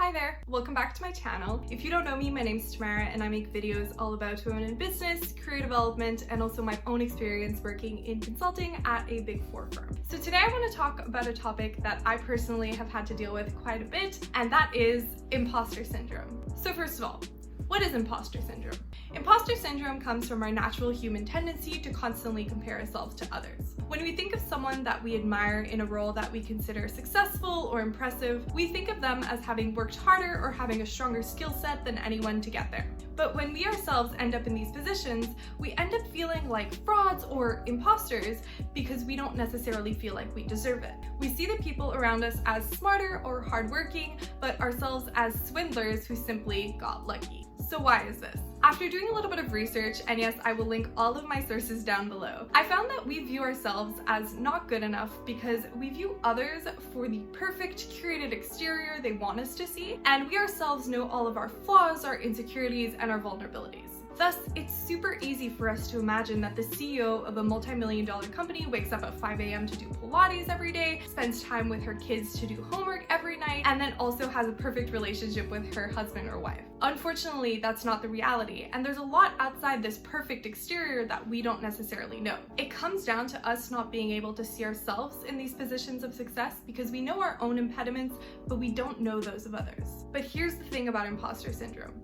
Hi there, welcome back to my channel. If you don't know me, my name's Tamara and I make videos all about women in business, career development, and also my own experience working in consulting at a Big 4 firm. So today I want to talk about a topic that I personally have had to deal with quite a bit, and that is imposter syndrome. So first of all, what is imposter syndrome? Imposter syndrome comes from our natural human tendency to constantly compare ourselves to others. When we think of someone that we admire in a role that we consider successful or impressive, we think of them as having worked harder or having a stronger skill set than anyone to get there. But when we ourselves end up in these positions, we end up feeling like frauds or imposters because we don't necessarily feel like we deserve it. We see the people around us as smarter or hardworking, but ourselves as swindlers who simply got lucky. So why is this? After doing a little bit of research, and yes, I will link all of my sources down below, I found that we view ourselves as not good enough because we view others for the perfect curated exterior they want us to see, and we ourselves know all of our flaws, our insecurities, and our vulnerabilities. Thus, it's super easy for us to imagine that the CEO of a multi-million-dollar company wakes up at 5 a.m. to do Pilates every day, spends time with her kids to do homework every night, and then also has a perfect relationship with her husband or wife. Unfortunately, that's not the reality, and there's a lot outside this perfect exterior that we don't necessarily know. It comes down to us not being able to see ourselves in these positions of success because we know our own impediments, but we don't know those of others. But here's the thing about imposter syndrome.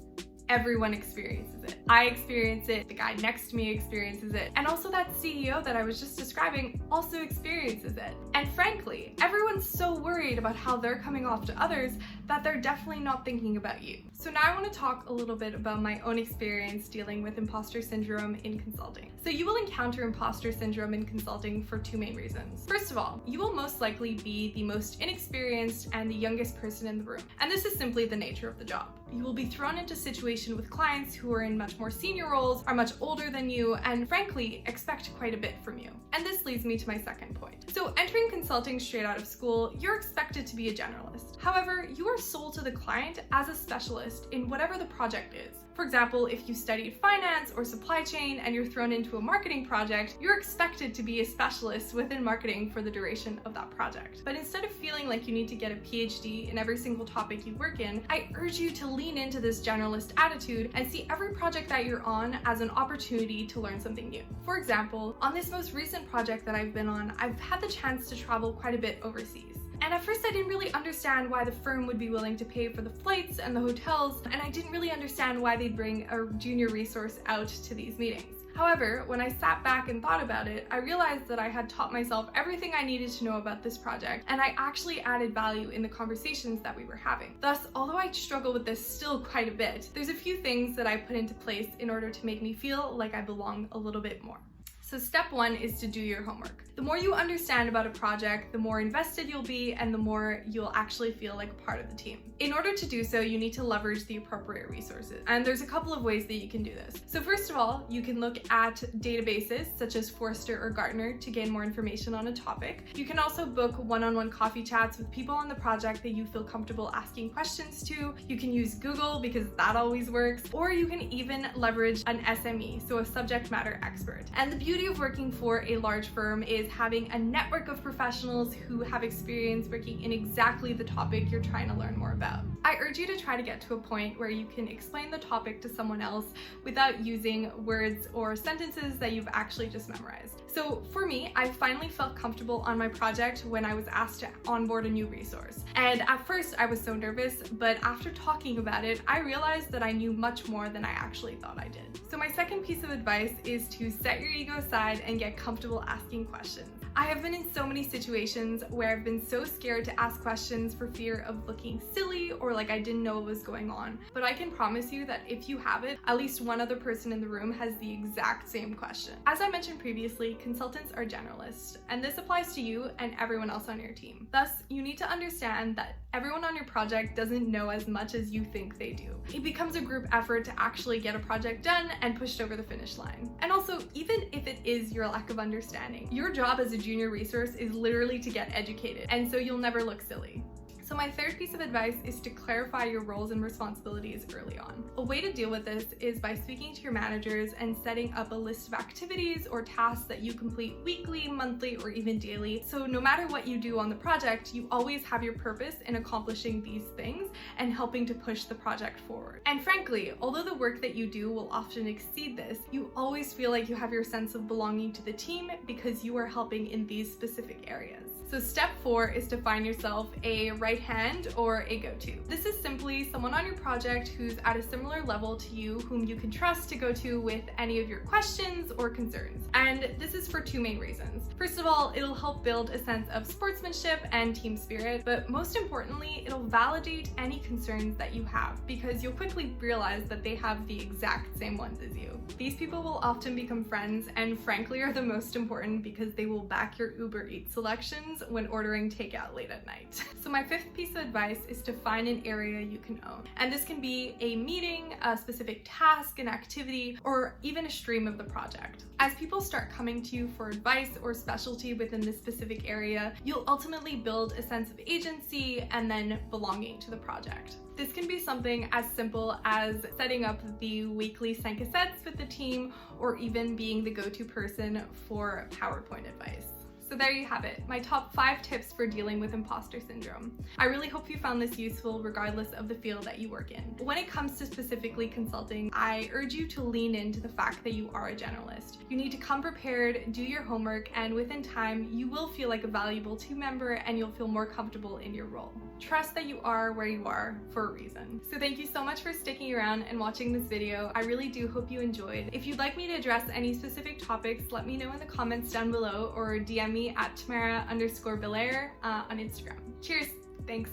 Everyone experiences it. I experience it, the guy next to me experiences it, and also that CEO that I was just describing also experiences it. And frankly, everyone's so worried about how they're coming off to others that they're definitely not thinking about you. So now I want to talk a little bit about my own experience dealing with imposter syndrome in consulting. So you will encounter imposter syndrome in consulting for two main reasons. First of all, you will most likely be the most inexperienced and the youngest person in the room. And this is simply the nature of the job. You will be thrown into situations with clients who are in much more senior roles, are much older than you, and frankly, expect quite a bit from you. And this leads me to my second point. So entering consulting straight out of school, you're expected to be a generalist. However, you are sold to the client as a specialist in whatever the project is. For example, if you studied finance or supply chain and you're thrown into a marketing project, you're expected to be a specialist within marketing for the duration of that project. But instead of feeling like you need to get a PhD in every single topic you work in, I urge you to lean into this generalist attitude and see every project that you're on as an opportunity to learn something new. For example, on this most recent project that I've been on, I've had the chance to travel quite a bit overseas. And at first I didn't really understand why the firm would be willing to pay for the flights and the hotels, and I didn't really understand why they'd bring a junior resource out to these meetings. However, when I sat back and thought about it, I realized that I had taught myself everything I needed to know about this project, and I actually added value in the conversations that we were having. Thus, although I struggle with this still quite a bit, there's a few things that I put into place in order to make me feel like I belong a little bit more. So step one is to do your homework. The more you understand about a project, the more invested you'll be and the more you'll actually feel like a part of the team. In order to do so, you need to leverage the appropriate resources. And there's a couple of ways that you can do this. So first of all, you can look at databases such as Forrester or Gartner to gain more information on a topic. You can also book one-on-one coffee chats with people on the project that you feel comfortable asking questions to. You can use Google because that always works, or you can even leverage an SME, so a subject matter expert. And the beauty of working for a large firm is having a network of professionals who have experience working in exactly the topic you're trying to learn more about. I urge you to try to get to a point where you can explain the topic to someone else without using words or sentences that you've actually just memorized. So for me, I finally felt comfortable on my project when I was asked to onboard a new resource. And at first I was so nervous, but after talking about it, I realized that I knew much more than I actually thought I did. So my second piece of advice is to set your ego aside and get comfortable asking questions. I have been in so many situations where I've been so scared to ask questions for fear of looking silly or like I didn't know what was going on. But I can promise you that if you have it, at least one other person in the room has the exact same question. As I mentioned previously, consultants are generalists, and this applies to you and everyone else on your team. Thus, you need to understand that everyone on your project doesn't know as much as you think they do. It becomes a group effort to actually get a project done and pushed over the finish line. And also, even if it is your lack of understanding, your job as a junior resource is literally to get educated, and so you'll never look silly. So my third piece of advice is to clarify your roles and responsibilities early on. A way to deal with this is by speaking to your managers and setting up a list of activities or tasks that you complete weekly, monthly, or even daily. So no matter what you do on the project, you always have your purpose in accomplishing these things and helping to push the project forward. And frankly, although the work that you do will often exceed this, you always feel like you have your sense of belonging to the team because you are helping in these specific areas. So step 4 is to find yourself a right hand or a go-to. This is simply someone on your project who's at a similar level to you, whom you can trust to go to with any of your questions or concerns. And this is for 2 main reasons. First of all, it'll help build a sense of sportsmanship and team spirit, but most importantly, it'll validate any concerns that you have because you'll quickly realize that they have the exact same ones as you. These people will often become friends and frankly are the most important because they will back your Uber Eats selections when ordering takeout late at night. So my 5th piece of advice is to find an area you can own. And this can be a meeting, a specific task, an activity, or even a stream of the project. As people start coming to you for advice or specialty within this specific area, you'll ultimately build a sense of agency and then belonging to the project. This can be something as simple as setting up the weekly sync sets with the team or even being the go-to person for PowerPoint advice. So there you have it, my top 5 tips for dealing with imposter syndrome. I really hope you found this useful regardless of the field that you work in. When it comes to specifically consulting, I urge you to lean into the fact that you are a generalist. You need to come prepared, do your homework, and within time, you will feel like a valuable team member and you'll feel more comfortable in your role. Trust that you are where you are for a reason. So thank you so much for sticking around and watching this video. I really do hope you enjoyed. If you'd like me to address any specific topics, let me know in the comments down below or DM me at Tamara_Belair on Instagram. Cheers, thanks.